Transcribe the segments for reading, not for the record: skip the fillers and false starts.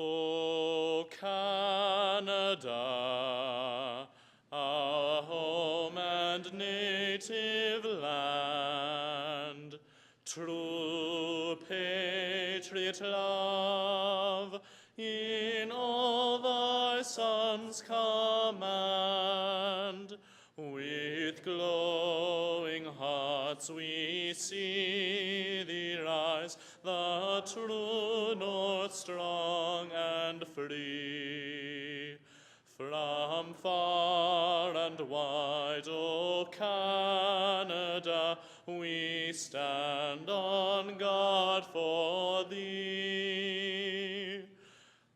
O Canada, our home and native land, true patriot love in all thy sons command. With glowing hearts we see thee rise, the true north strong and free. From far and wide, O Canada, we stand on guard for thee.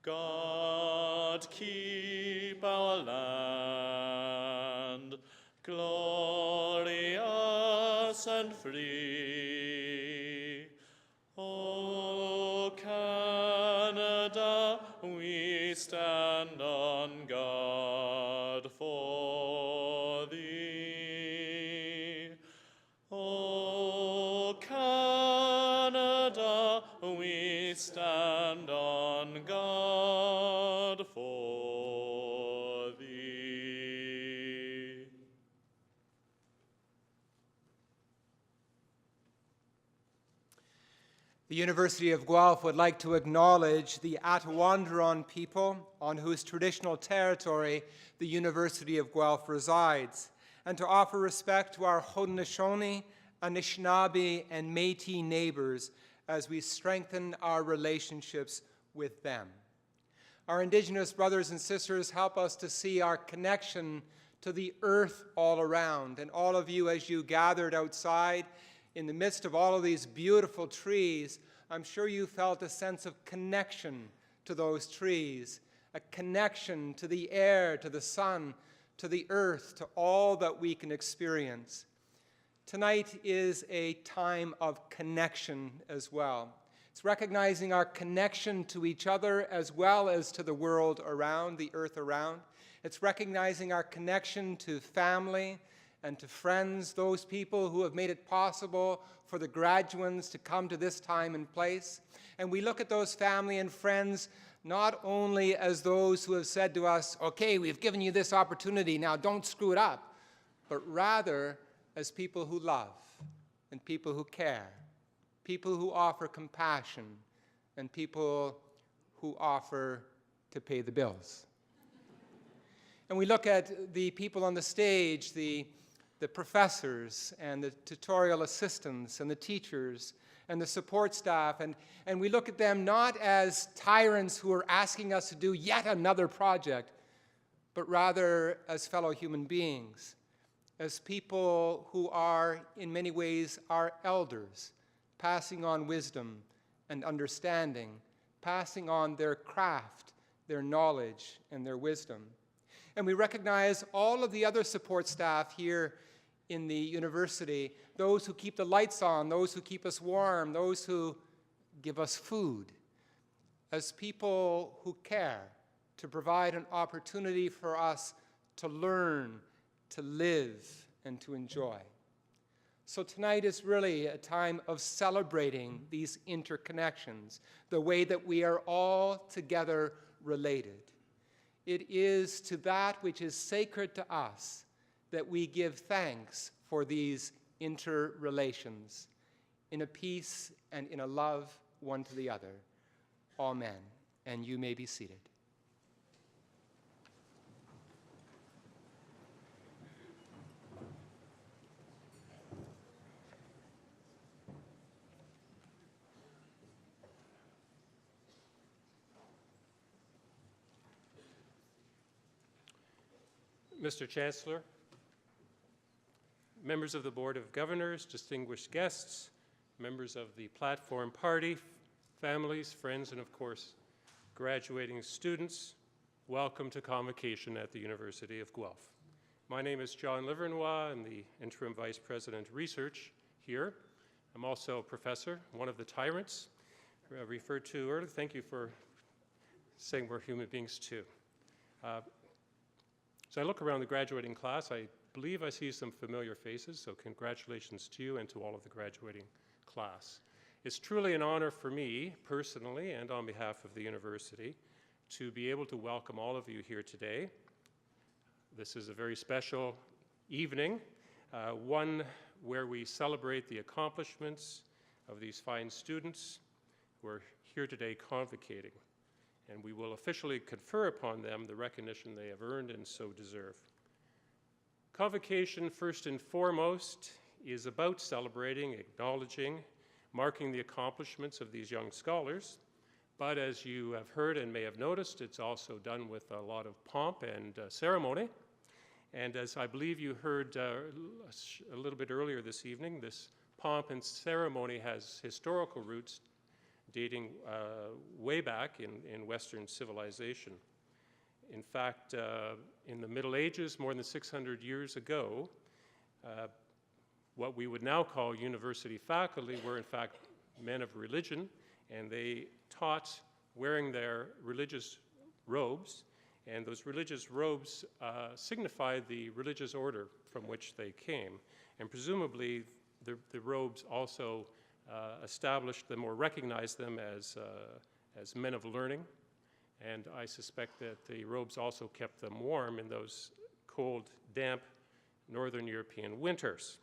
God keep our land glorious and free. O Canada, we stand on guard for thee. O Canada, we stand on guard for thee. The University of Guelph would like to acknowledge the Attawandaron people on whose traditional territory the University of Guelph resides, and to offer respect to our Haudenosaunee, Anishinaabe, and Métis neighbors as we strengthen our relationships with them. Our Indigenous brothers and sisters help us to see our connection to the earth all around, and all of you as you gathered outside in the midst of all of these beautiful trees, I'm sure you felt a sense of connection to those trees, a connection to the air, to the sun, to the earth, to all that we can experience. Tonight is a time of connection as well. It's recognizing our connection to each other as well as to the world around, the earth around. It's recognizing our connection to family and to friends, those people who have made it possible for the graduands to come to this time and place. And we look at those family and friends not only as those who have said to us, okay, we've given you this opportunity, now don't screw it up, but rather as people who love and people who care, people who offer compassion, and people who offer to pay the bills. And we look at the people on the stage, the professors and the tutorial assistants and the teachers and the support staff, and we look at them not as tyrants who are asking us to do yet another project, but rather as fellow human beings, as people who are, in many ways, our elders, passing on wisdom and understanding, passing on their craft, their knowledge, and their wisdom. And we recognize all of the other support staff here in the university, those who keep the lights on, those who keep us warm, those who give us food, as people who care to provide an opportunity for us to learn, to live, and to enjoy. So tonight is really a time of celebrating these interconnections, the way that we are all together related. It is to that which is sacred to us that we give thanks for these interrelations, in a peace and in a love one to the other. Amen. And you may be seated. Mr. Chancellor, members of the Board of Governors, distinguished guests, members of the Platform Party, families, friends, and of course, graduating students, welcome to Convocation at the University of Guelph. My name is John Livernois. I'm the Interim Vice President Research here. I'm also a professor, one of the tyrants referred to earlier. Thank you for saying we're human beings too. So I look around the graduating class, I believe I see some familiar faces, so congratulations to you and to all of the graduating class. It's truly an honor for me personally and on behalf of the university to be able to welcome all of you here today. This is a very special evening, one where we celebrate the accomplishments of these fine students who are here today convocating, and we will officially confer upon them the recognition they have earned and so deserve. Convocation, first and foremost, is about celebrating, acknowledging, marking the accomplishments of these young scholars, but as you have heard and may have noticed, it's also done with a lot of pomp and ceremony. And as I believe you heard a little bit earlier this evening, this pomp and ceremony has historical roots dating way back in Western civilization. In fact, in the Middle Ages, more than 600 years ago, what we would now call university faculty were in fact men of religion, and they taught wearing their religious robes, and those religious robes signified the religious order from which they came. And presumably, the robes also established them or recognized them as men of learning. And I suspect that the robes also kept them warm in those cold, damp Northern European winters.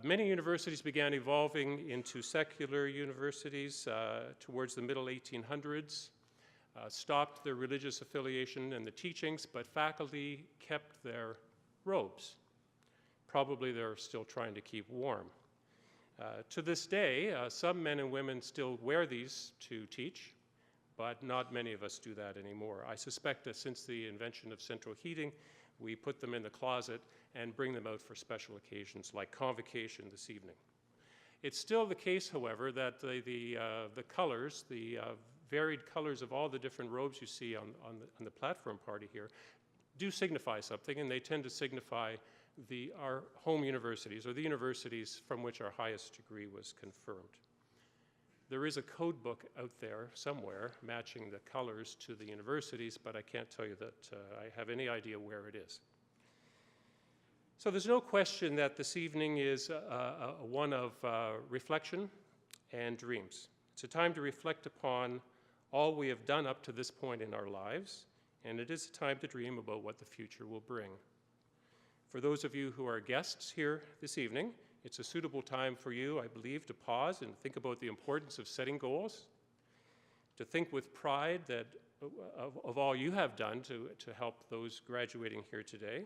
Many universities began evolving into secular universities towards the middle 1800s, stopped their religious affiliation and the teachings, but faculty kept their robes. Probably they're still trying to keep warm. To this day, some men and women still wear these to teach, but not many of us do that anymore. I suspect that since the invention of central heating, we put them in the closet and bring them out for special occasions like convocation this evening. It's still the case, however, that the colors, the varied colors of all the different robes you see on the platform party here do signify something, and they tend to signify our home universities, or the universities from which our highest degree was confirmed. There is a code book out there somewhere matching the colors to the universities, but I can't tell you that I have any idea where it is. So there's no question that this evening is one of reflection and dreams. It's a time to reflect upon all we have done up to this point in our lives, and it is a time to dream about what the future will bring. For those of you who are guests here this evening, it's a suitable time for you, I believe, to pause and think about the importance of setting goals, to think with pride that of all you have done to help those graduating here today,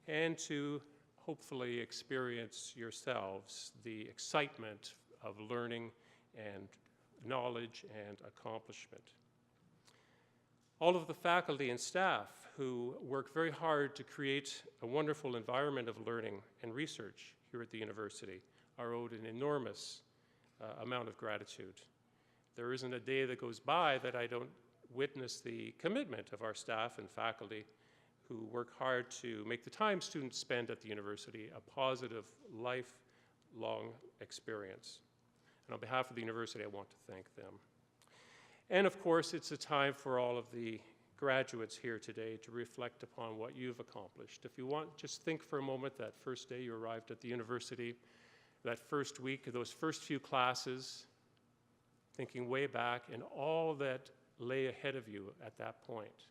and to hopefully experience yourselves the excitement of learning and knowledge and accomplishment. All of the faculty and staff who work very hard to create a wonderful environment of learning and research here at the university are owed an enormous amount of gratitude. There isn't a day that goes by that I don't witness the commitment of our staff and faculty who work hard to make the time students spend at the university a positive, lifelong experience. And on behalf of the university, I want to thank them. And of course, it's a time for all of the graduates here today to reflect upon what you've accomplished. If you want, just think for a moment that first day you arrived at the university, that first week, those first few classes, thinking way back, and all that lay ahead of you at that point.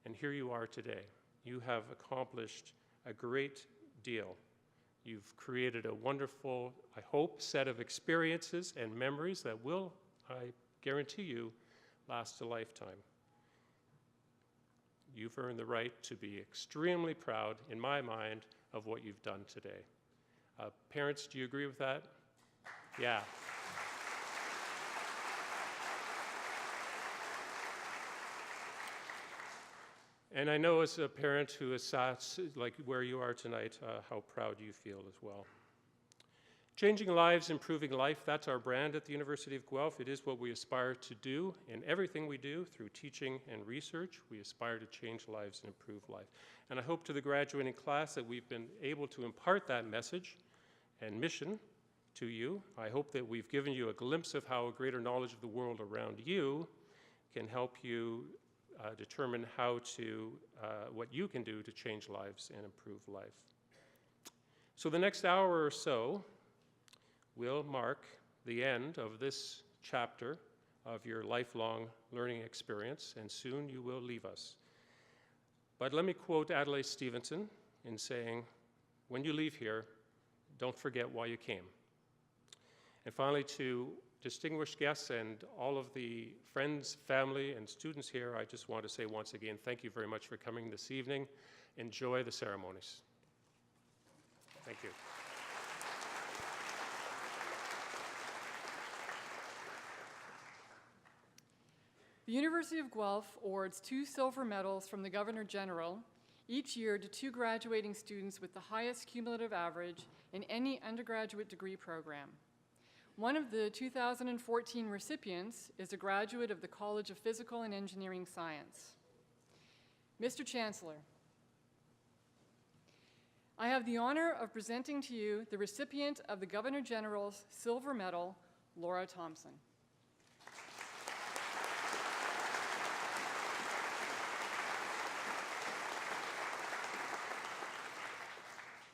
And here you are today. You have accomplished a great deal. You've created a wonderful, I hope, set of experiences and memories that will, I guarantee you, last a lifetime. You've earned the right to be extremely proud, in my mind, of what you've done today. Parents, do you agree with that? Yeah. And I know as a parent who has sat like where you are tonight, how proud you feel as well. Changing lives, improving life, that's our brand at the University of Guelph. It is what we aspire to do in everything we do through teaching and research. We aspire to change lives and improve life. And I hope to the graduating class that we've been able to impart that message and mission to you. I hope that we've given you a glimpse of how a greater knowledge of the world around you can help you determine what you can do to change lives and improve life. So the next hour or so will mark the end of this chapter of your lifelong learning experience, and soon you will leave us. But let me quote Adlai Stevenson in saying, when you leave here, don't forget why you came. And finally, to distinguished guests and all of the friends, family, and students here, I just want to say once again, thank you very much for coming this evening. Enjoy the ceremonies. Thank you. The University of Guelph awards 2 silver medals from the Governor General each year to 2 graduating students with the highest cumulative average in any undergraduate degree program. One of the 2014 recipients is a graduate of the College of Physical and Engineering Science. Mr. Chancellor, I have the honor of presenting to you the recipient of the Governor General's Silver Medal, Laura Thompson.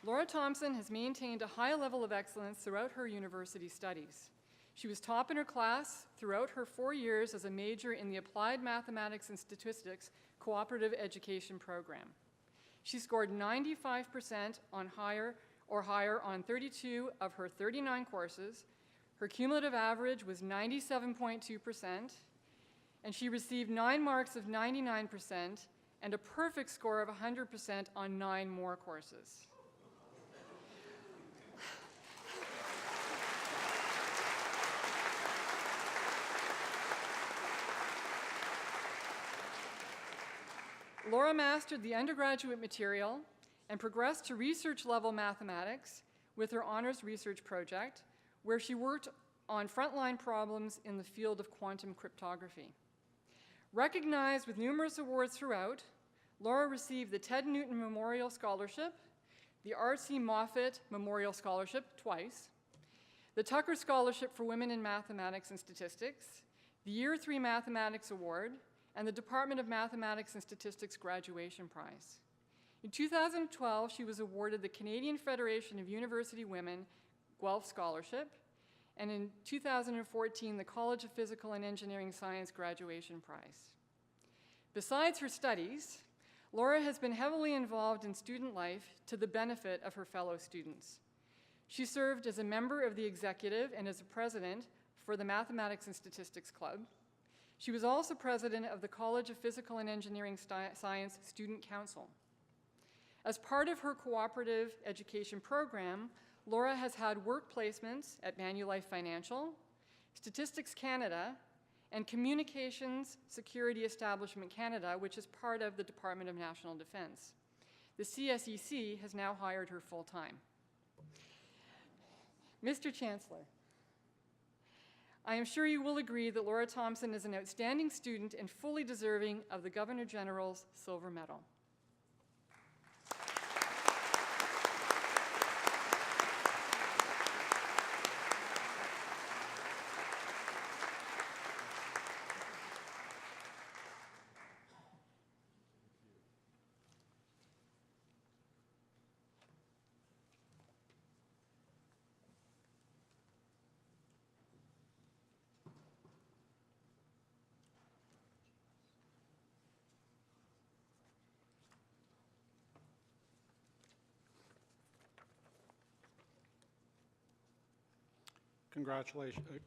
Laura Thompson has maintained a high level of excellence throughout her university studies. She was top in her class throughout her 4 years as a major in the Applied Mathematics and Statistics Cooperative Education Program. She scored 95% on higher on 32 of her 39 courses. Her cumulative average was 97.2%, and she received 9 marks of 99% and a perfect score of 100% on 9 more courses. Laura mastered the undergraduate material and progressed to research-level mathematics with her honors research project, where she worked on frontline problems in the field of quantum cryptography. Recognized with numerous awards throughout, Laura received the Ted Newton Memorial Scholarship, the R.C. Moffett Memorial Scholarship twice, the Tucker Scholarship for Women in Mathematics and Statistics, the Year 3 Mathematics Award, and the Department of Mathematics and Statistics Graduation Prize. In 2012, she was awarded the Canadian Federation of University Women Guelph Scholarship, and in 2014, the College of Physical and Engineering Science Graduation Prize. Besides her studies, Laura has been heavily involved in student life to the benefit of her fellow students. She served as a member of the executive and as a president for the Mathematics and Statistics Club. She was also president of the College of Physical and Engineering Science Student Council. As part of her cooperative education program, Laura has had work placements at Manulife Financial, Statistics Canada, and Communications Security Establishment Canada, which is part of the Department of National Defense. The CSEC has now hired her full-time. Mr. Chancellor, I am sure you will agree that Laura Thompson is an outstanding student and fully deserving of the Governor General's Silver Medal.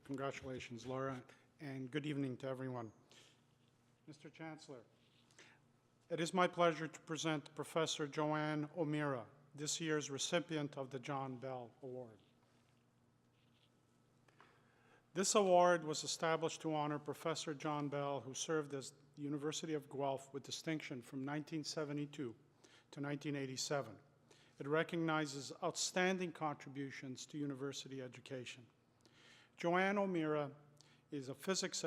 Congratulations, Laura, and good evening to everyone. Mr. Chancellor, it is my pleasure to present Professor Joanne O'Meara, this year's recipient of the John Bell Award. This award was established to honor Professor John Bell, who served as the University of Guelph with distinction from 1972 to 1987. It recognizes outstanding contributions to university education. Joanne O'Meara is a physics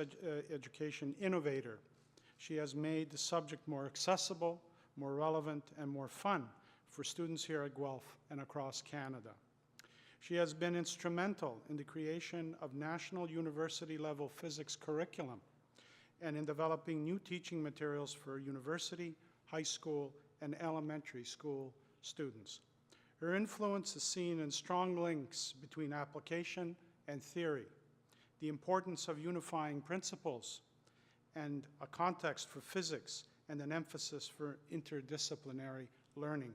education innovator. She has made the subject more accessible, more relevant, and more fun for students here at Guelph and across Canada. She has been instrumental in the creation of national university-level physics curriculum and in developing new teaching materials for university, high school, and elementary school students. Her influence is seen in strong links between application and theory the importance of unifying principles and a context for physics and an emphasis for interdisciplinary learning.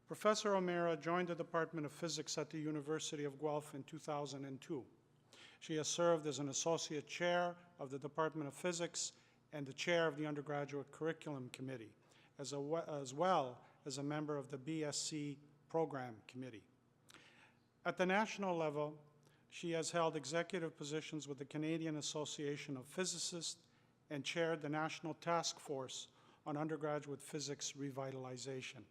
Professor O'Meara joined the Department of Physics at the University of Guelph in 2002. She has served as an associate chair of the Department of Physics and the chair of the Undergraduate Curriculum Committee, as well as a member of the BSc Program Committee. At the national level, she has held executive positions with the Canadian Association of Physicists and chaired the National Task Force on Undergraduate Physics Revitalization.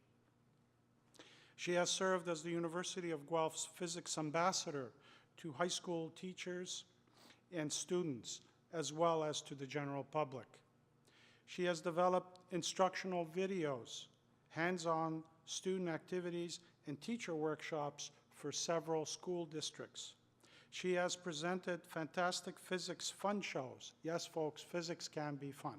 She has served as the University of Guelph's physics ambassador to high school teachers and students, as well as to the general public. She has developed instructional videos, hands-on student activities, and teacher workshops for several school districts. She has presented fantastic physics fun shows. Yes, folks, physics can be fun.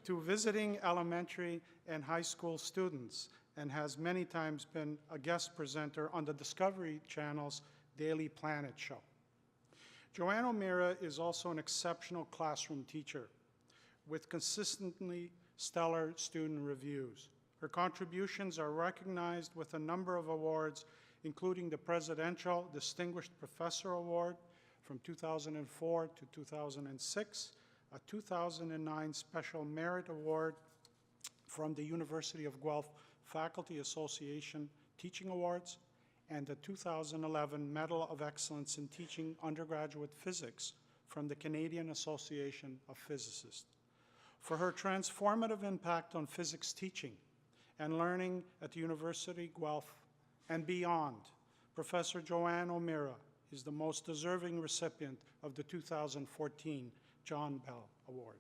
To visiting elementary and high school students, and has many times been a guest presenter on the Discovery Channel's Daily Planet show. Joanne O'Meara is also an exceptional classroom teacher with consistently stellar student reviews. Her contributions are recognized with a number of awards, including the Presidential Distinguished Professor Award from 2004 to 2006, a 2009 Special Merit Award from the University of Guelph Faculty Association Teaching Awards, and the 2011 Medal of Excellence in Teaching Undergraduate Physics from the Canadian Association of Physicists. For her transformative impact on physics teaching and learning at the University of Guelph and beyond, Professor Joanne O'Meara is the most deserving recipient of the 2014 John Bell Award.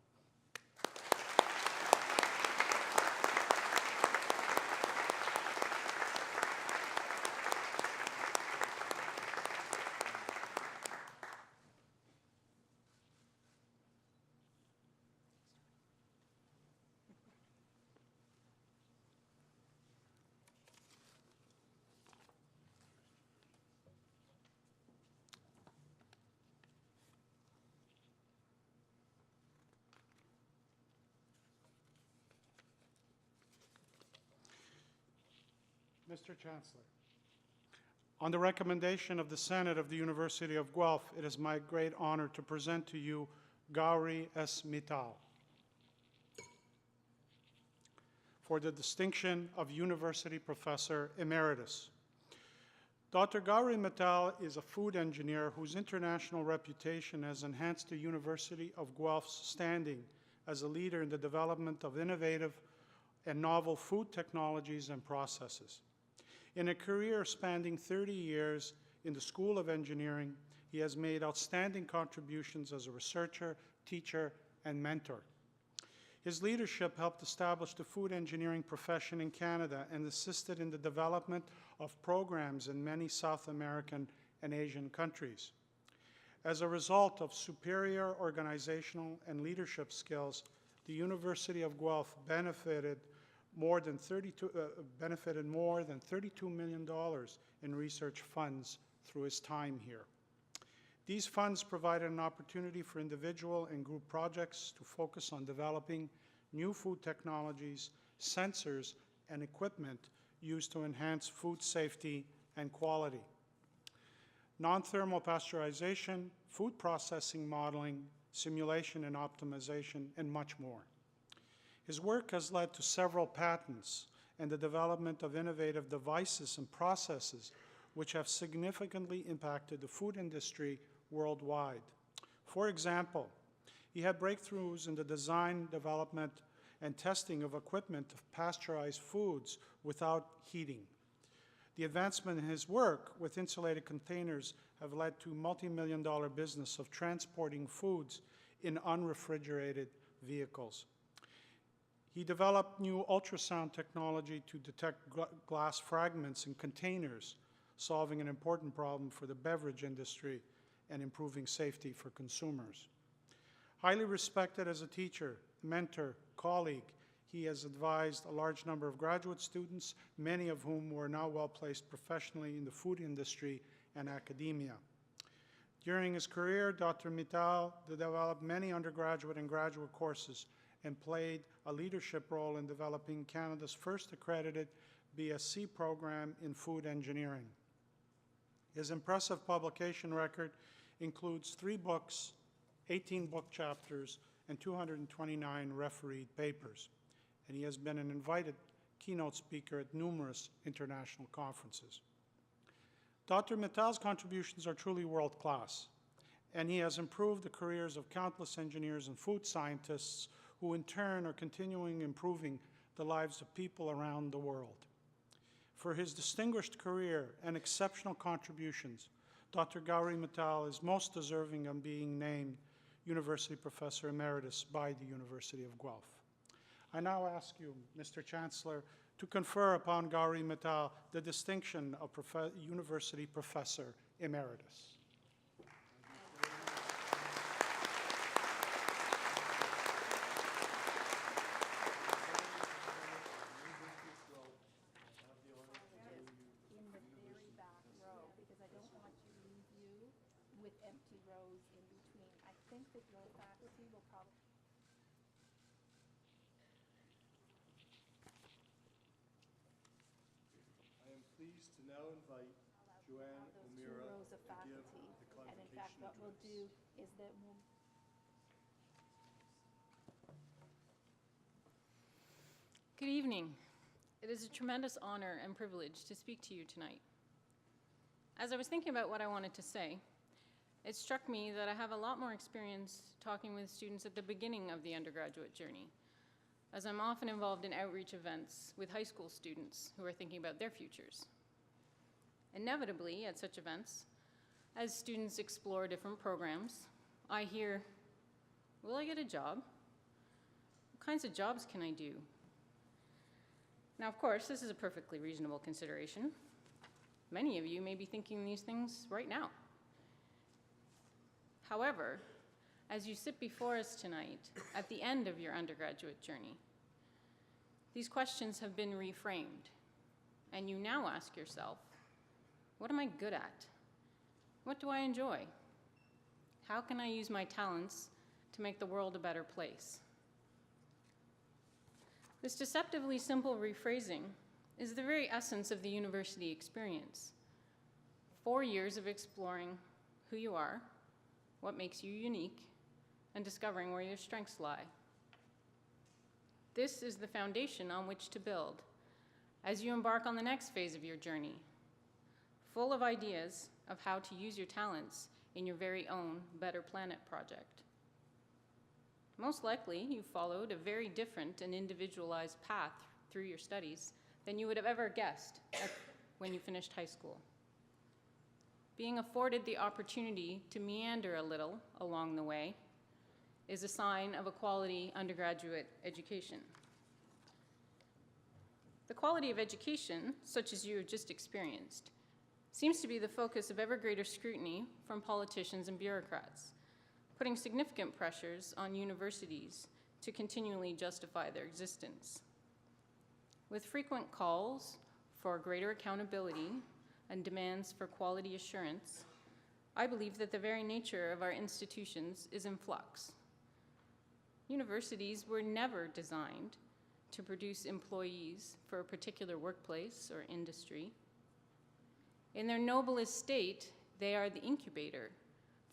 Mr. Chancellor, on the recommendation of the Senate of the University of Guelph, it is my great honor to present to you Gauri S. Mittal for the distinction of University Professor Emeritus. Dr. Gauri Mittal is a food engineer whose international reputation has enhanced the University of Guelph's standing as a leader in the development of innovative and novel food technologies and processes. In a career spanning 30 years in the School of Engineering, he has made outstanding contributions as a researcher, teacher, and mentor. His leadership helped establish the food engineering profession in Canada and assisted in the development of programs in many South American and Asian countries. As a result of superior organizational and leadership skills, the University of Guelph benefited more than $32 million in research funds through his time here. These funds provided an opportunity for individual and group projects to focus on developing new food technologies, sensors, and equipment used to enhance food safety and quality. Non-thermal pasteurization, food processing modeling, simulation and optimization, and much more. His work has led to several patents and the development of innovative devices and processes which have significantly impacted the food industry worldwide. For example, he had breakthroughs in the design, development, and testing of equipment to pasteurize foods without heating. The advancement in his work with insulated containers have led to multi-million-dollar business of transporting foods in unrefrigerated vehicles. He developed new ultrasound technology to detect glass fragments in containers, solving an important problem for the beverage industry and improving safety for consumers. Highly respected as a teacher, mentor, colleague, he has advised a large number of graduate students, many of whom were now well placed professionally in the food industry and academia. During his career, Dr. Mittal developed many undergraduate and graduate courses and played a leadership role in developing Canada's first accredited BSc program in food engineering. His impressive publication record includes 3 books, 18 book chapters, and 229 refereed papers, and he has been an invited keynote speaker at numerous international conferences. Dr. Mittal's contributions are truly world-class, and he has improved the careers of countless engineers and food scientists who in turn are continuing improving the lives of people around the world. For his distinguished career and exceptional contributions, Dr. Gauri Mittal is most deserving of being named University Professor Emeritus by the University of Guelph. I now ask you, Mr. Chancellor, to confer upon Gauri Mittal the distinction of University Professor Emeritus. In the very back row, because I don't want to leave you with empty rows in between. I think that your faculty will probably. I am pleased to now invite Joanne Those O'Meara 2 rows of to give faculty, the and in fact, what we'll do address. is that we'll. Good evening. It is a tremendous honor and privilege to speak to you tonight. As I was thinking about what I wanted to say, it struck me that I have a lot more experience talking with students at the beginning of the undergraduate journey, as I'm often involved in outreach events with high school students who are thinking about their futures. Inevitably, at such events, as students explore different programs, I hear, "Will I get a job? What kinds of jobs can I do?" Now, of course, this is a perfectly reasonable consideration. Many of you may be thinking these things right now. However, as you sit before us tonight, at the end of your undergraduate journey, these questions have been reframed, and you now ask yourself, what am I good at? What do I enjoy? How can I use my talents to make the world a better place? This deceptively simple rephrasing is the very essence of the university experience. 4 years of exploring who you are, what makes you unique, and discovering where your strengths lie. This is the foundation on which to build as you embark on the next phase of your journey, full of ideas of how to use your talents in your very own Better Planet project. Most likely, you followed a very different and individualized path through your studies than you would have ever guessed when you finished high school. Being afforded the opportunity to meander a little along the way is a sign of a quality undergraduate education. The quality of education, such as you have just experienced, seems to be the focus of ever greater scrutiny from politicians and bureaucrats, putting significant pressures on universities to continually justify their existence. With frequent calls for greater accountability and demands for quality assurance, I believe that the very nature of our institutions is in flux. Universities were never designed to produce employees for a particular workplace or industry. In their noblest state, they are the incubator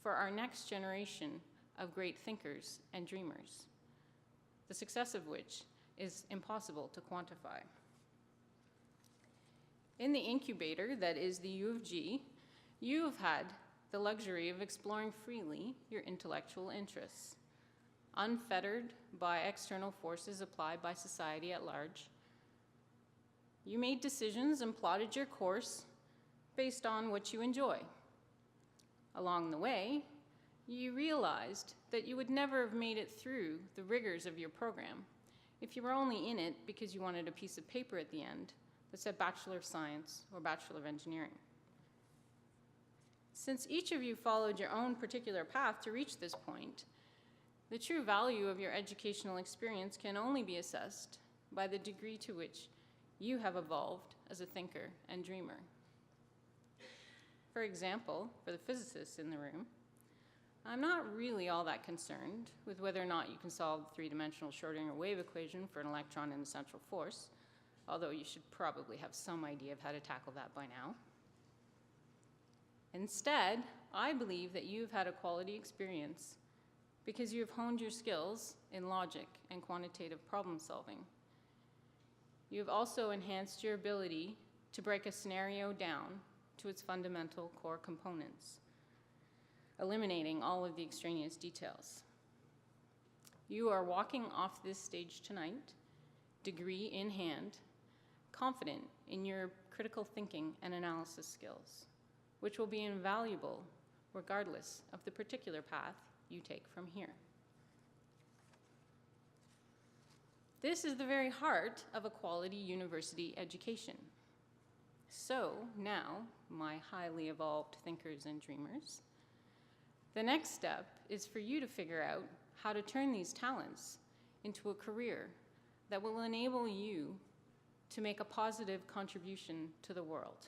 for our next generation of great thinkers and dreamers, the success of which is impossible to quantify. In the incubator that is the U of G, you have had the luxury of exploring freely your intellectual interests, unfettered by external forces applied by society at large. You made decisions and plotted your course based on what you enjoy. Along the way, you realized that you would never have made it through the rigors of your program if you were only in it because you wanted a piece of paper at the end that said Bachelor of Science or Bachelor of Engineering. Since each of you followed your own particular path to reach this point, the true value of your educational experience can only be assessed by the degree to which you have evolved as a thinker and dreamer. For example, for the physicists in the room, I'm not really all that concerned with whether or not you can solve the three-dimensional Schrodinger wave equation for an electron in a central force, although you should probably have some idea of how to tackle that by now. Instead, I believe that you've had a quality experience because you have honed your skills in logic and quantitative problem solving. You have also enhanced your ability to break a scenario down to its fundamental core components, eliminating all of the extraneous details. You are walking off this stage tonight, degree in hand, confident in your critical thinking and analysis skills, which will be invaluable regardless of the particular path you take from here. This is the very heart of a quality university education. So now, my highly evolved thinkers and dreamers, the next step is for you to figure out how to turn these talents into a career that will enable you to make a positive contribution to the world.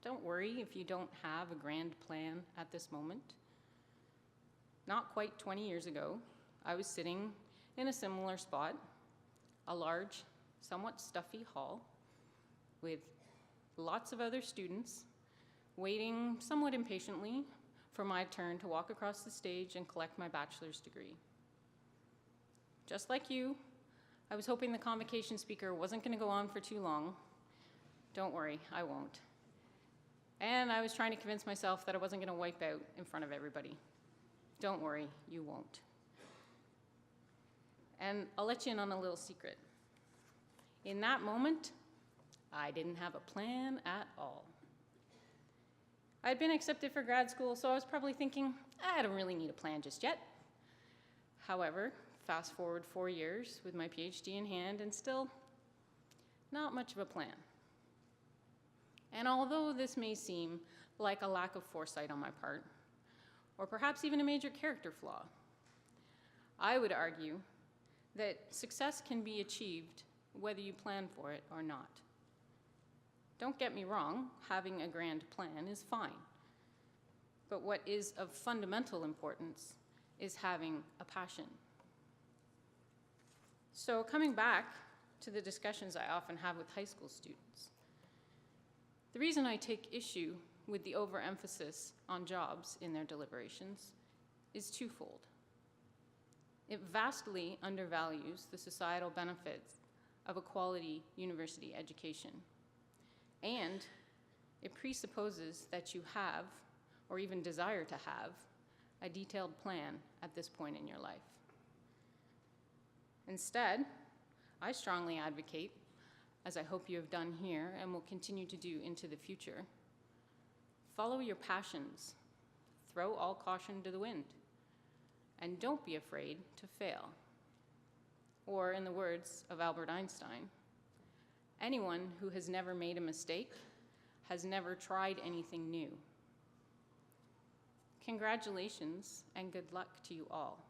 Don't worry if you don't have a grand plan at this moment. Not quite 20 years ago, I was sitting in a similar spot, a large, somewhat stuffy hall with lots of other students waiting somewhat impatiently for my turn to walk across the stage and collect my bachelor's degree. Just like you, I was hoping the convocation speaker wasn't going to go on for too long. Don't worry, I won't. And I was trying to convince myself that I wasn't going to wipe out in front of everybody. Don't worry, you won't. And I'll let you in on a little secret. In that moment, I didn't have a plan at all. I'd been accepted for grad school, so I was probably thinking, I don't really need a plan just yet. However, fast forward 4 years with my PhD in hand and still not much of a plan. And although this may seem like a lack of foresight on my part, or perhaps even a major character flaw, I would argue that success can be achieved whether you plan for it or not. Don't get me wrong, having a grand plan is fine. But what is of fundamental importance is having a passion. So coming back to the discussions I often have with high school students, the reason I take issue with the overemphasis on jobs in their deliberations is twofold. It vastly undervalues the societal benefits of a quality university education, and it presupposes that you have, or even desire to have, a detailed plan at this point in your life. Instead, I strongly advocate, as I hope you have done here and will continue to do into the future, follow your passions, throw all caution to the wind, and don't be afraid to fail. Or, in the words of Albert Einstein, anyone who has never made a mistake has never tried anything new. Congratulations and good luck to you all.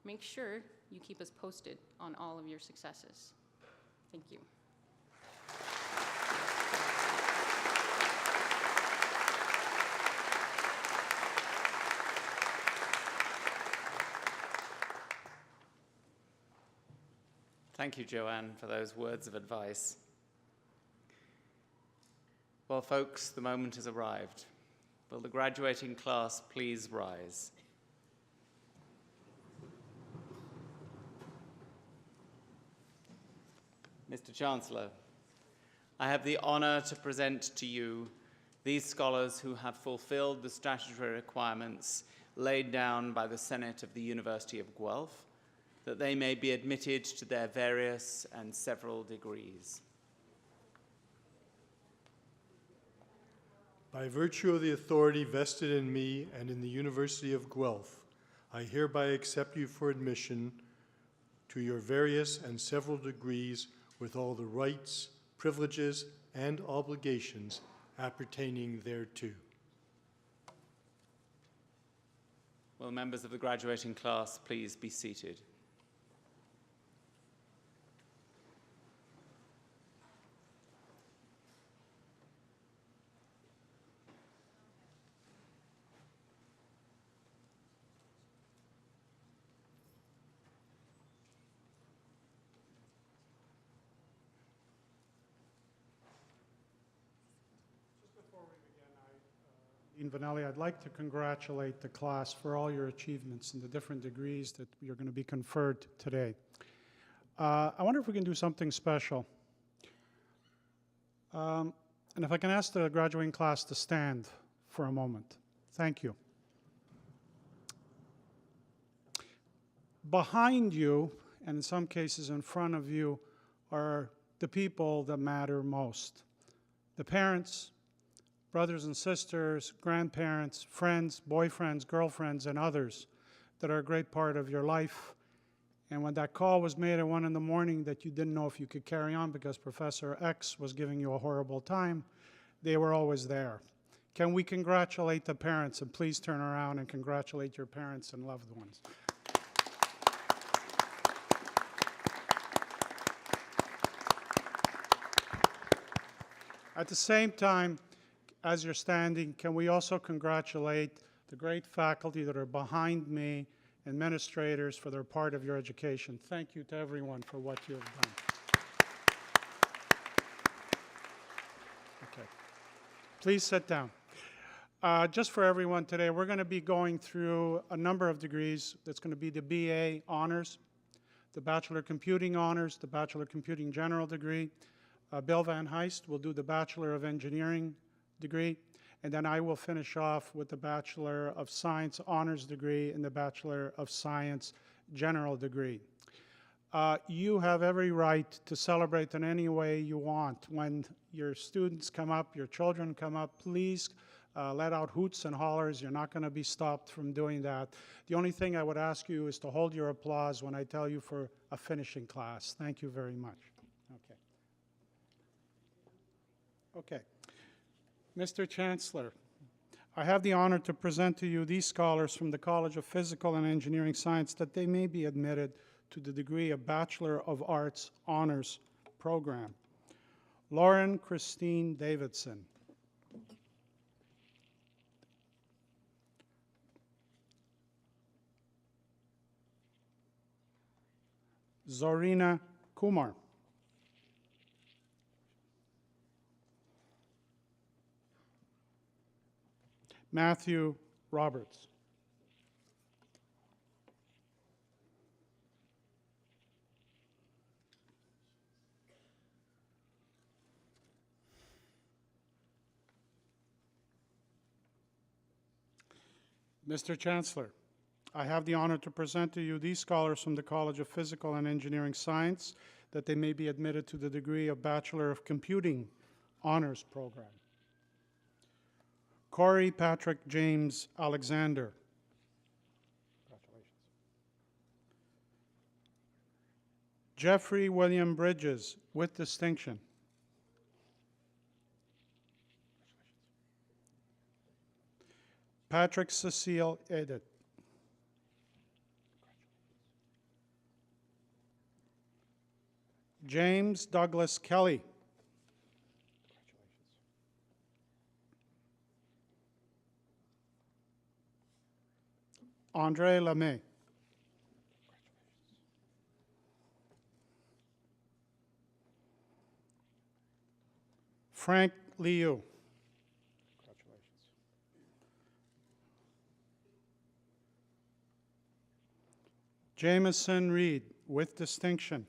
Make sure you keep us posted on all of your successes. Thank you. Thank you, Joanne, for those words of advice. Well, folks, the moment has arrived. Will the graduating class please rise? Mr. Chancellor, I have the honor to present to you these scholars who have fulfilled the statutory requirements laid down by the Senate of the University of Guelph, that they may be admitted to their various and several degrees. By virtue of the authority vested in me and in the University of Guelph, I hereby accept you for admission to your various and several degrees with all the rights, privileges, and obligations appertaining thereto. Will members of the graduating class please be seated? Dean Vanelli, I'd like to congratulate the class for all your achievements and the different degrees that you're going to be conferred today. I wonder if we can do something special. And if I can ask the graduating class to stand for a moment. Thank you. Behind you, and in some cases in front of you, are the people that matter most. The parents, brothers and sisters, grandparents, friends, boyfriends, girlfriends, and others that are a great part of your life. And when that call was made at 1 in the morning that you didn't know if you could carry on because Professor X was giving you a horrible time, they were always there. Can we congratulate the parents? And please turn around and congratulate your parents and loved ones. At the same time, as you're standing, can we also congratulate the great faculty that are behind me, administrators, for their part of your education. Thank you to everyone for what you have done. Okay. Please sit down. Just for everyone today, we're going to be going through a number of degrees. That's going to be the BA Honors, the Bachelor Computing Honors, the Bachelor Computing General degree. Bill Van Heist will do the Bachelor of Engineering degree, and then I will finish off with the Bachelor of Science Honors degree and the Bachelor of Science General degree. You have every right to celebrate in any way you want. When your students come up, your children come up, please let out hoots and hollers. You're not going to be stopped from doing that. The only thing I would ask you is to hold your applause when I tell you for a finishing class. Thank you very much. Okay. Okay. Mr. Chancellor, I have the honor to present to you these scholars from the College of Physical and Engineering Science that they may be admitted to the degree of Bachelor of Arts Honors Program. Lauren Christine Davidson. Zorina Kumar. Matthew Roberts. Mr. Chancellor, I have the honor to present to you these scholars from the College of Physical and Engineering Science that they may be admitted to the degree of Bachelor of Computing Honors Program. Corey Patrick James Alexander. Congratulations. Jeffrey William Bridges with distinction. Patrick Cecile Edith. James Douglas Kelly. Andre Lemay. Frank Liu. Jameson Reed with distinction.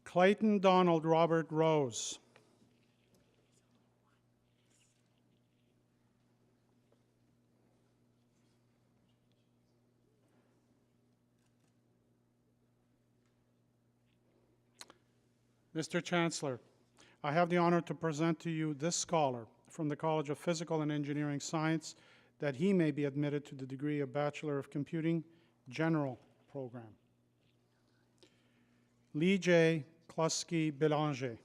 Clayton Donald Robert Rose. Mr. Chancellor, I have the honor to present to you this scholar from the College of Physical and Engineering Science that he may be admitted to the degree of Bachelor of Computing General Program. Lee J. Klusky Belanger.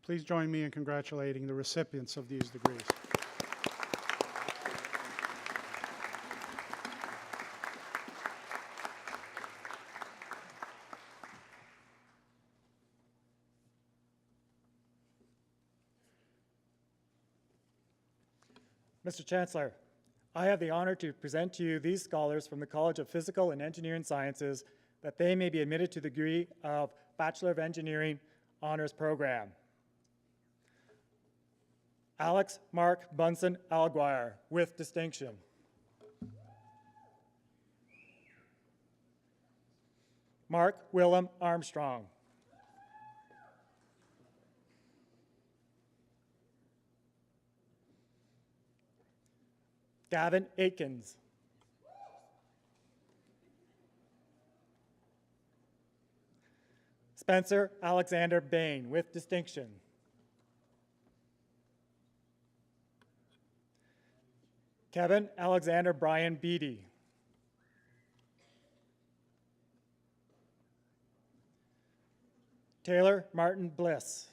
Please join me in congratulating the recipients of these degrees. Mr. Chancellor, I have the honor to present to you these scholars from the College of Physical and Engineering Sciences that they may be admitted to the degree of Bachelor of Engineering Honors Program. Alex Mark Bunsen Alguire, with distinction. Mark Willem Armstrong. Gavin Aitkins. Spencer Alexander Bain, with distinction. Kevin Alexander Brian Beatty. Taylor Martin Bliss.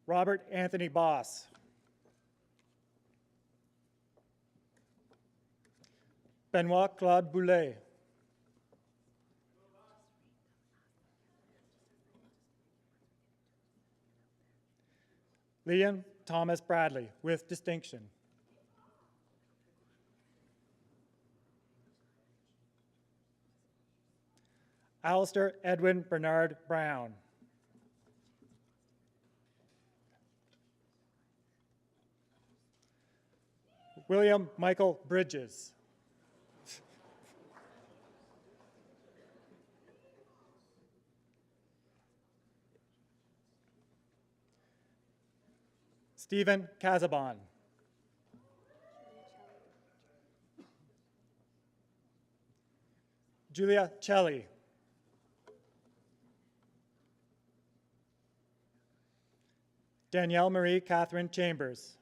Robert Anthony Boss. Benoit Claude Boulet. Liam Thomas Bradley, with distinction. Alistair Edwin Bernard Brown. William Michael Bridges. Stephen Casabon. Julia Celli. Danielle Marie Catherine Chambers.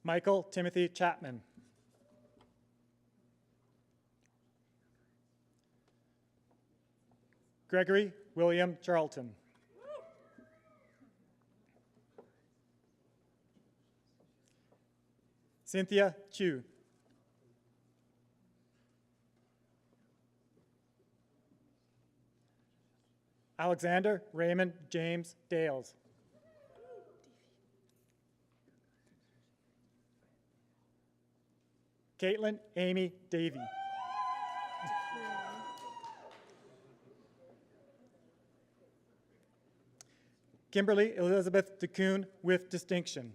Michael Timothy Chapman. Gregory William Charlton. Cynthia Chu. Alexander Raymond James Dales. Caitlin Amy Davey. Kimberly Elizabeth DeCoon, with distinction.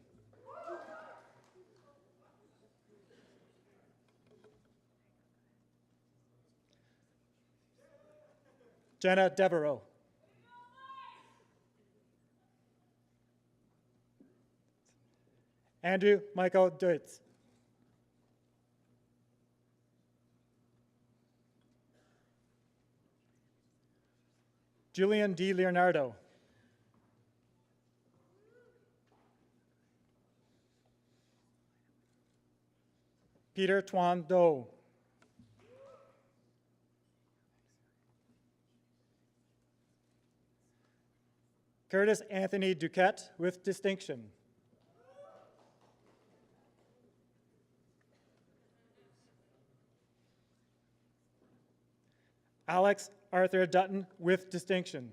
Jenna Devereaux. Andrew Michael Deutz. Julian D. Leonardo. Peter Tuan Do. Curtis Anthony Duquette, with distinction. Alex Arthur Dutton, with distinction.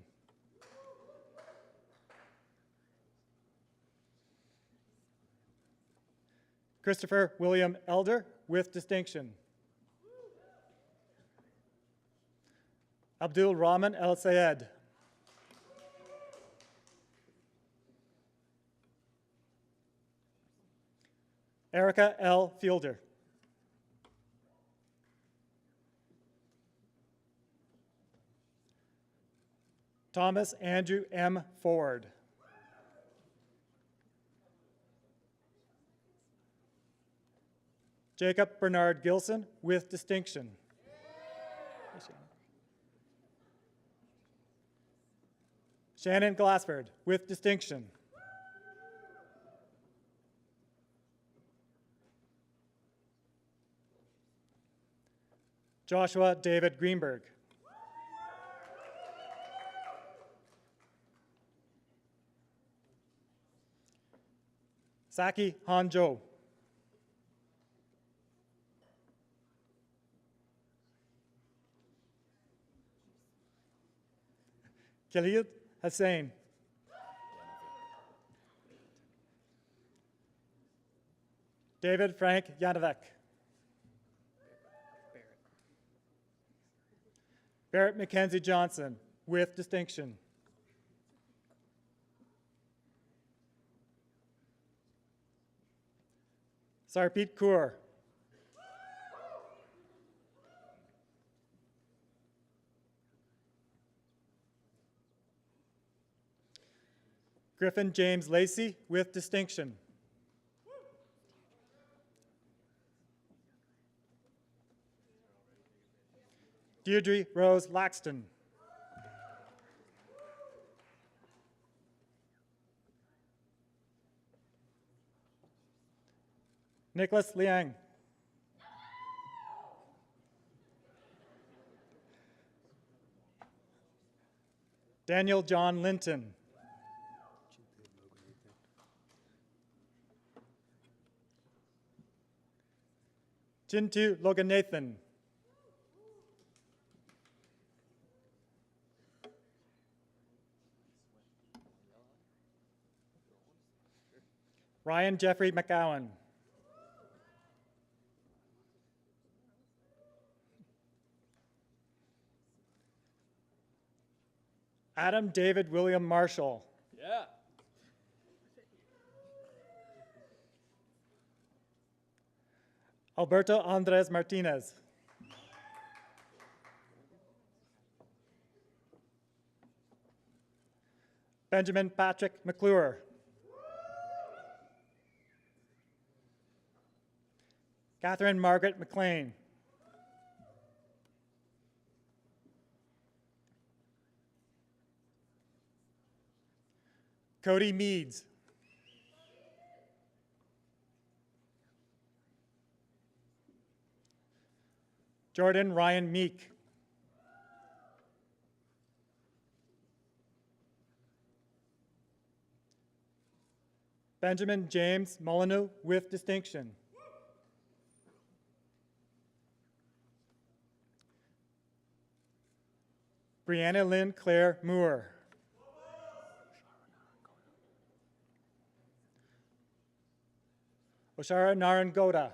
Christopher William Elder, with distinction. Abdul Rahman El Sayed. Erica L. Fielder. Thomas Andrew M. Ford. Jacob Bernard Gilson, with distinction. Shannon Glassford, with distinction. Joshua David Greenberg. Saki Hanjo. Khalid Hussain. David Frank Yanovek. Barrett Mackenzie Johnson, with distinction. Sarpreet Kaur. Griffin James Lacey, with distinction. Deirdre Rose Laxton. Nicholas Liang. Daniel John Linton. Chintu Loganathan. Ryan Jeffrey McGowan. Adam David William Marshall. Yeah. Alberto Andres Martinez. Benjamin Patrick McClure. Catherine Margaret McLean. Cody Meads. Jordan Ryan Meek. Benjamin James Molyneux, with distinction. Brianna Lynn Claire Moore. Oshara Narangoda.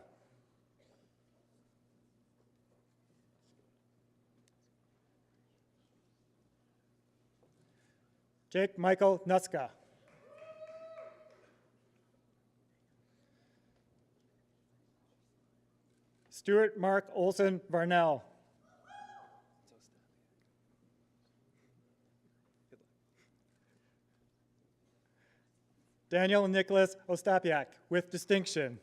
Jake Michael Nuska. Stuart Mark Olson Varnell. Daniel Nicholas Ostapiak, with distinction.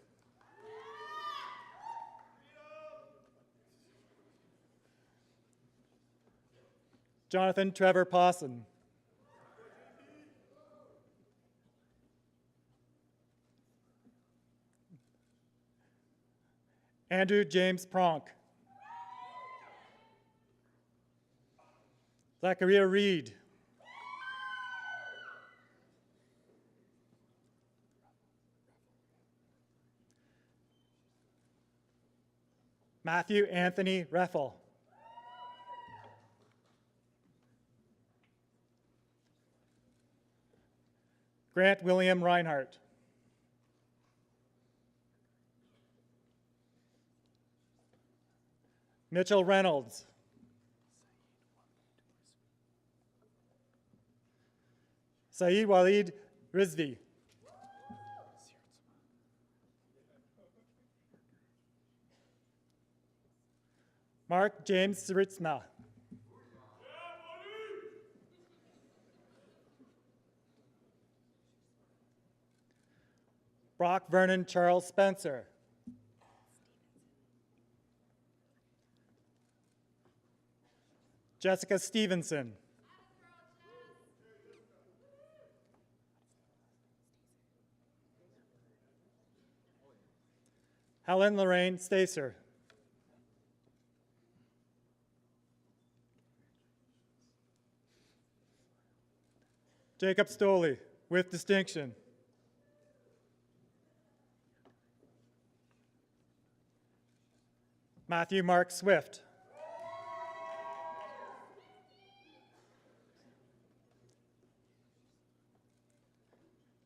Jonathan Trevor Pawson. Andrew James Pronk. Zachariah Reed. Matthew Anthony Reffel. Grant William Reinhardt. Mitchell Reynolds. Saeed Walid Rizvi. Mark James Sritzma. Brock Vernon Charles Spencer. Jessica Stevenson. Helen Lorraine Stacer. Jacob Stoley, with distinction. Matthew Mark Swift.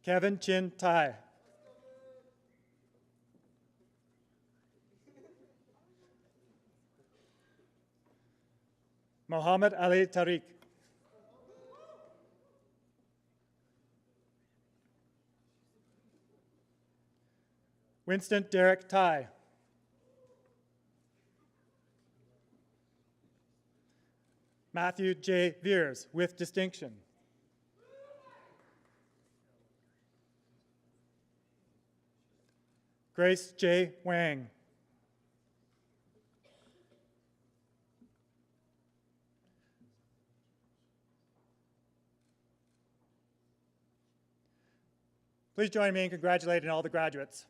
Kevin Chin Tai. Mohammed Ali Tariq. Winston Derek Tai. Matthew J. Veers, with distinction. Grace J. Wang. Please join me in congratulating all the graduates.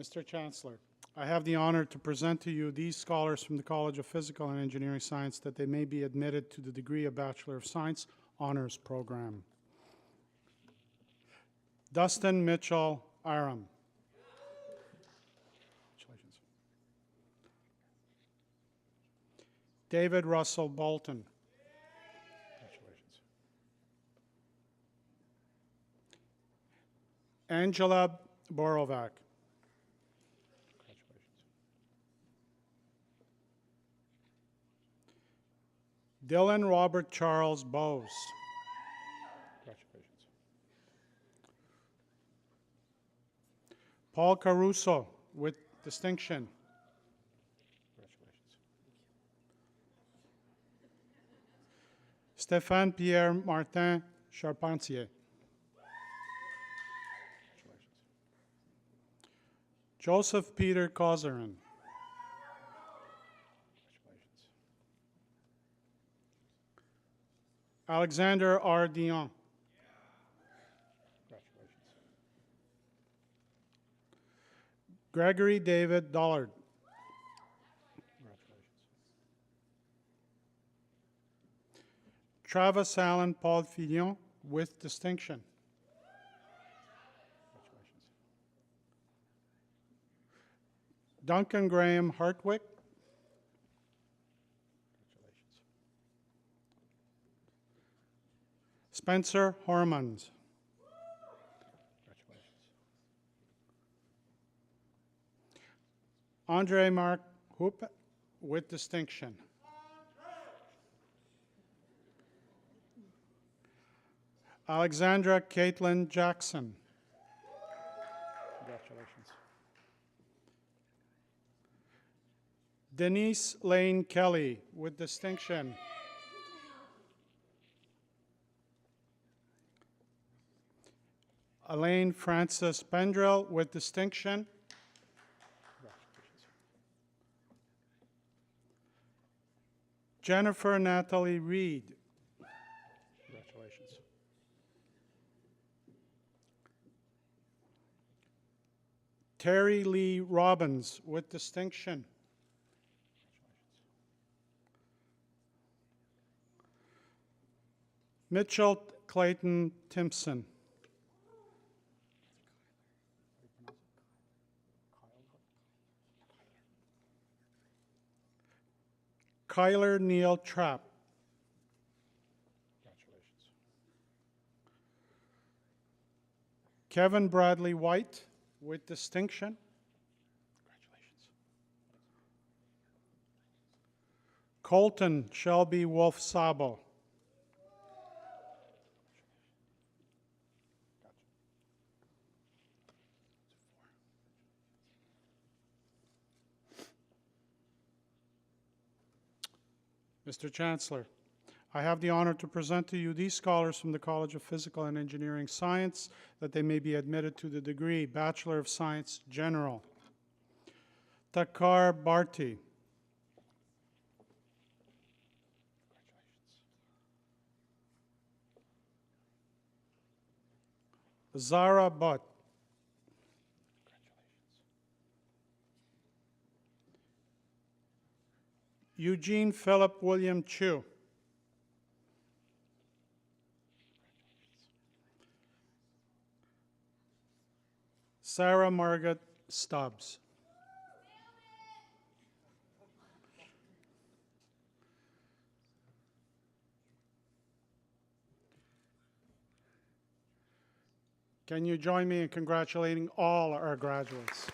Mr. Chancellor, I have the honor to present to you these scholars from the College of Physical and Engineering Science that they may be admitted to the degree of Bachelor of Science Honors Program. Dustin Mitchell Aram. Congratulations. David Russell Bolton. Congratulations. Angela Borovac. Dylan Robert Charles Bowes. Congratulations. Paul Caruso with distinction. Congratulations. Stéphane Pierre Martin Charpentier. Congratulations. Joseph Peter Kozerin. Alexander R. Dion. Congratulations. Gregory David Dollard. Congratulations. Travis Allen Paul Fillon with distinction. Congratulations. Duncan Graham Hartwick. Spencer Hormans. Congratulations. Andre Mark Hoop with distinction. Alexandra Caitlin Jackson. Congratulations. Denise Lane Kelly with distinction. Elaine Frances Pendrell with distinction. Jennifer Natalie Reed. Congratulations. Terry Lee Robbins with distinction. Mitchell Clayton Timpson. Kyler Neal Trapp. Congratulations. Kevin Bradley White with distinction. Congratulations. Colton Shelby Wolf Sabo. Mr. Chancellor, I have the honor to present to you these scholars from the College of Physical and Engineering Science that they may be admitted to the degree Bachelor of Science General. Takar Bharti. Zara Butt. Eugene Philip William Chu. Sarah Margaret Stubbs. Can you join me in congratulating all our graduates?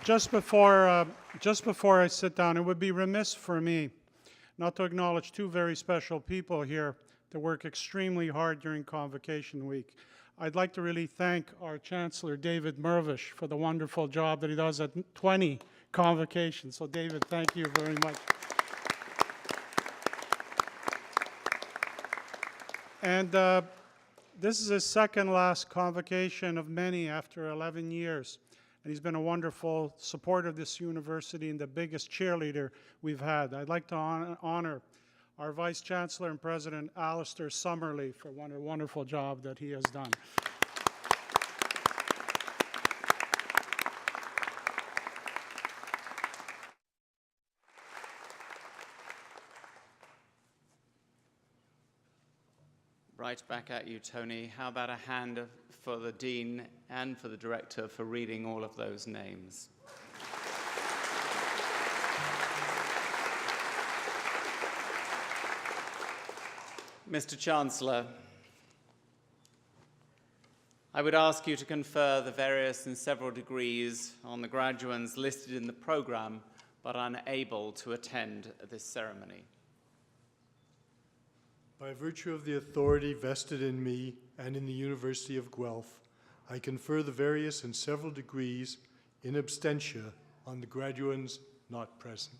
Just before I sit down, it would be remiss for me not to acknowledge two very special people here that work extremely hard during Convocation Week. I'd like to really thank our Chancellor, David Mervish, for the wonderful job that he does at 20 convocations. So David, thank you very much. And this is his second last convocation of many after 11 years. And he's been a wonderful supporter of this university and the biggest cheerleader we've had. I'd like to honor our Vice Chancellor and President, Alistair Summerlee, for a wonderful job that he has done. Right back at you, Tony. How about a hand for the Dean and for the Director for reading all of those names? Mr. Chancellor, I would ask you to confer the various and several degrees on the graduates listed in the program but unable to attend this ceremony. By virtue of the authority vested in me and in the University of Guelph, I confer the various and several degrees in absentia on the graduands not present.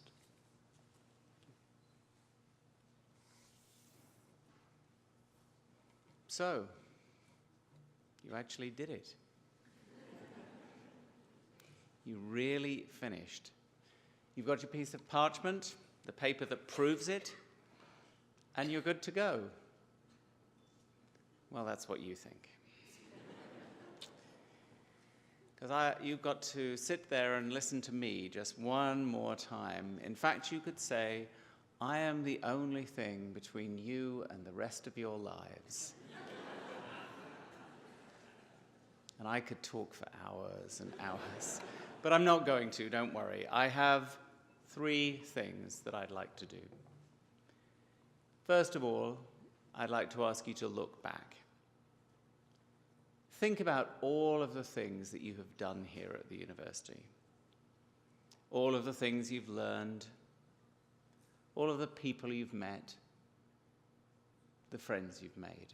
So, you actually did it. You really finished. You've got your piece of parchment, the paper that proves it, and you're good to go. Well, that's what you think. Because you've got to sit there and listen to me just one more time. In fact, you could say, I am the only thing between you and the rest of your lives. And I could talk for hours and hours. But I'm not going to, don't worry. I have 3 things that I'd like to do. First of all, I'd like to ask you to look back. Think about all of the things that you have done here at the university. All of the things you've learned, all of the people you've met, the friends you've made.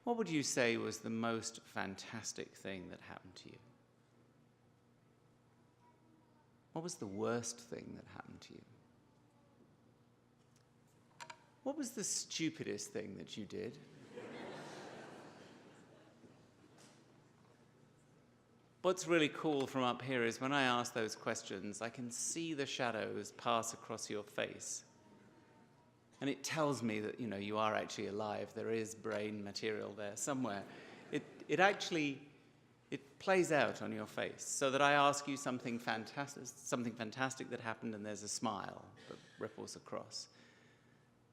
What would you say was the most fantastic thing that happened to you? What was the worst thing that happened to you? What was the stupidest thing that you did? What's really cool from up here is when I ask those questions, I can see the shadows pass across your face. And it tells me that, you are actually alive. There is brain material there somewhere. It plays out on your face so that I ask you something fantastic that happened and there's a smile that ripples across.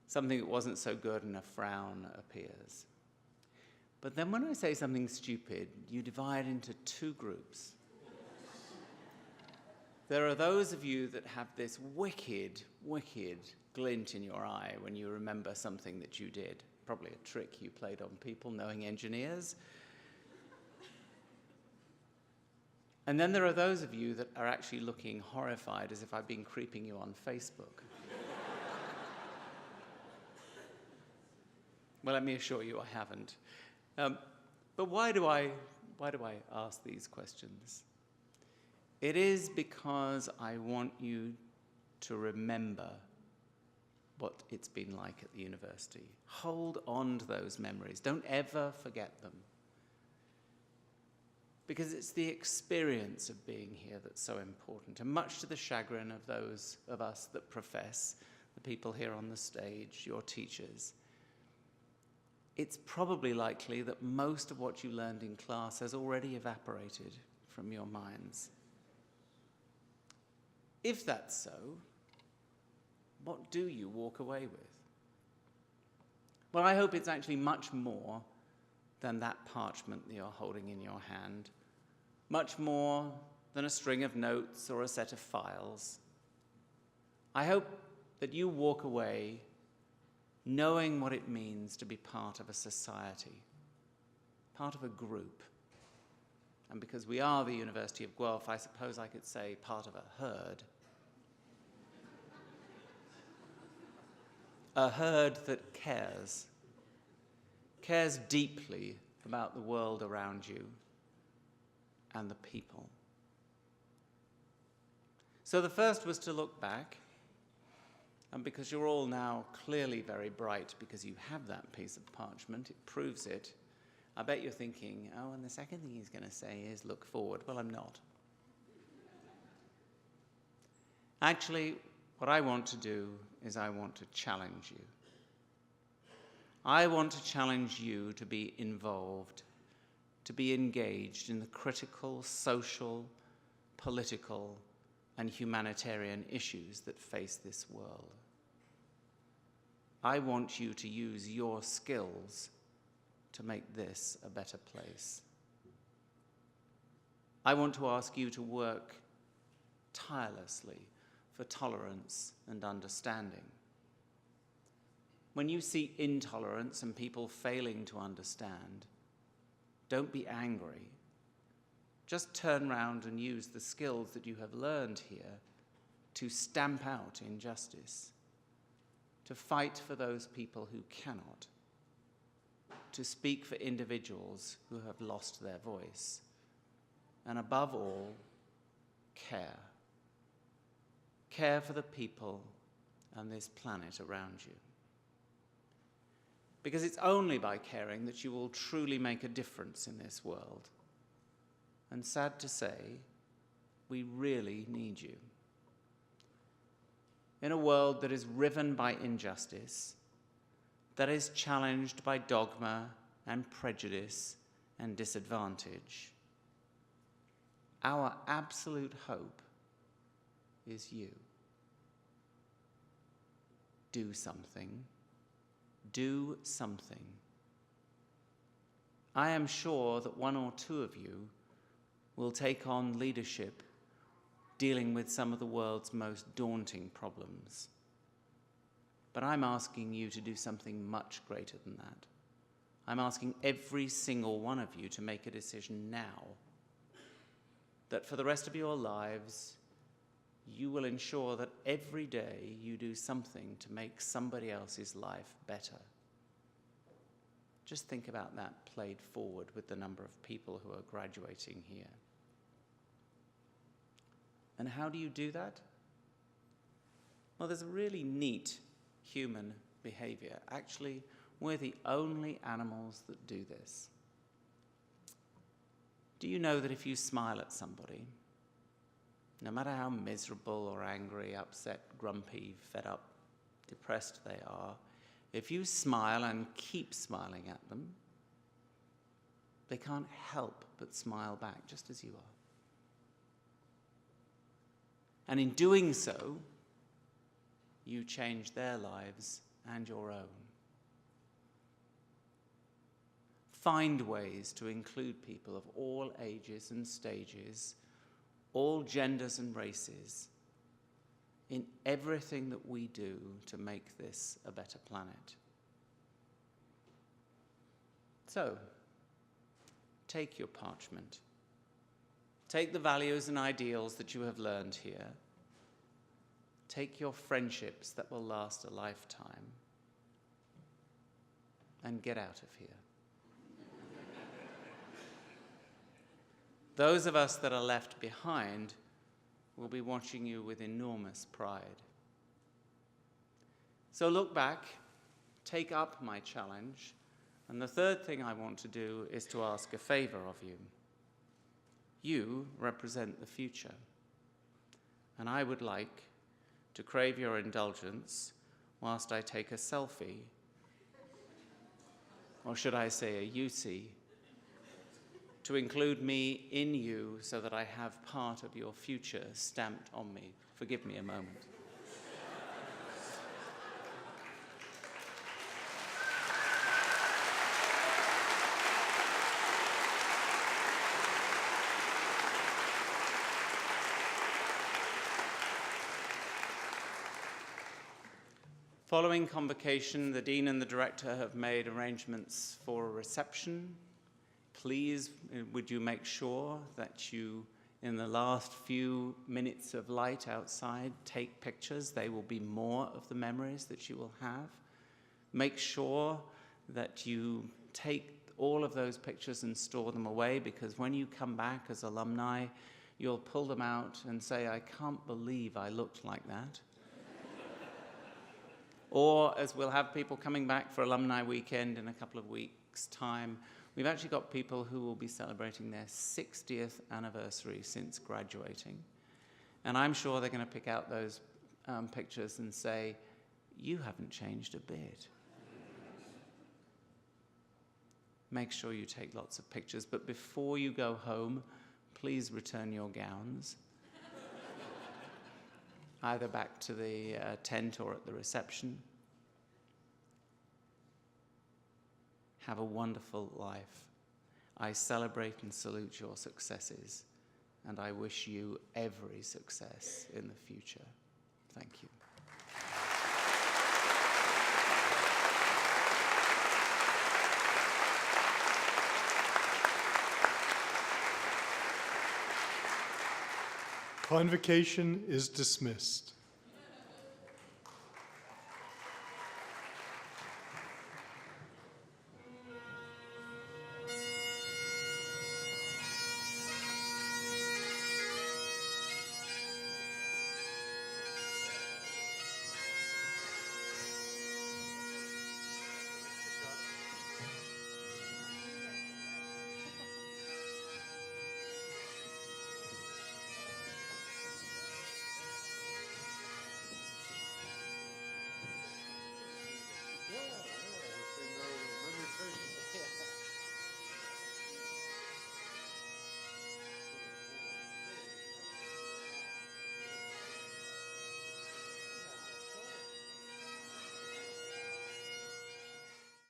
Something that wasn't so good and a frown appears. But then when I say something stupid, you divide into 2 groups. There are those of you that have this wicked, wicked glint in your eye when you remember something that you did. Probably a trick you played on people, knowing engineers. And then there are those of you that are actually looking horrified as if I've been creeping you on Facebook. Well, let me assure you I haven't. But why do I ask these questions? It is because I want you to remember what it's been like at the university. Hold on to those memories. Don't ever forget them. Because it's the experience of being here that's so important, and much to the chagrin of those of us that profess, the people here on the stage, your teachers. It's probably likely that most of what you learned in class has already evaporated from your minds. If that's so, what do you walk away with? Well, I hope it's actually much more than that parchment that you're holding in your hand, much more than a string of notes or a set of files. I hope that you walk away knowing what it means to be part of a society, part of a group. And because we are the University of Guelph, I suppose I could say part of a herd. A herd that cares deeply about the world around you and the people. So the first was to look back, and because you're all now clearly very bright because you have that piece of parchment, it proves it, I bet you're thinking, oh, and the second thing he's going to say is look forward. Well, I'm not. Actually, what I want to do is I want to challenge you. I want to challenge you to be involved, to be engaged in the critical social, political, and humanitarian issues that face this world. I want you to use your skills to make this a better place. I want to ask you to work tirelessly for tolerance and understanding. When you see intolerance and people failing to understand, don't be angry. Just turn around and use the skills that you have learned here to stamp out injustice, to fight for those people who cannot, to speak for individuals who have lost their voice, and above all, care. Care for the people and this planet around you. Because it's only by caring that you will truly make a difference in this world. And sad to say, we really need you. In a world that is riven by injustice, that is challenged by dogma and prejudice and disadvantage, our absolute hope is you. Do something. Do something. I am sure that one or two of you will take on leadership dealing with some of the world's most daunting problems. But I'm asking you to do something much greater than that. I'm asking every single one of you to make a decision now that for the rest of your lives, you will ensure that every day you do something to make somebody else's life better. Just think about that played forward with the number of people who are graduating here. And how do you do that? Well, there's a really neat human behavior. Actually, we're the only animals that do this. Do you know that if you smile at somebody, no matter how miserable or angry, upset, grumpy, fed up, depressed they are, if you smile and keep smiling at them, they can't help but smile back just as you are. And in doing so, you change their lives and your own. Find ways to include people of all ages and stages, all genders and races, in everything that we do to make this a better planet. So, take your parchment. Take the values and ideals that you have learned here. Take your friendships that will last a lifetime, and get out of here. Those of us that are left behind will be watching you with enormous pride. So look back, take up my challenge, and the third thing I want to do is to ask a favor of you. You represent the future, and I would like to crave your indulgence whilst I take a selfie, or should I say a UC, to include me in you so that I have part of your future stamped on me. Forgive me a moment. Following convocation, the Dean and the Director have made arrangements for a reception. Please, would you make sure that you, in the last few minutes of light outside, take pictures? They will be more of the memories that you will have. Make sure that you take all of those pictures and store them away, because when you come back as alumni, you'll pull them out and say, I can't believe I looked like that. Or, as we'll have people coming back for Alumni Weekend in a couple of weeks' time, we've actually got people who will be celebrating their 60th anniversary since graduating. And I'm sure they're going to pick out those pictures and say, you haven't changed a bit. Make sure you take lots of pictures, but before you go home, please return your gowns. Either back to the tent or at the reception. Have a wonderful life. I celebrate and salute your successes, and I wish you every success in the future. Thank you. Convocation is dismissed.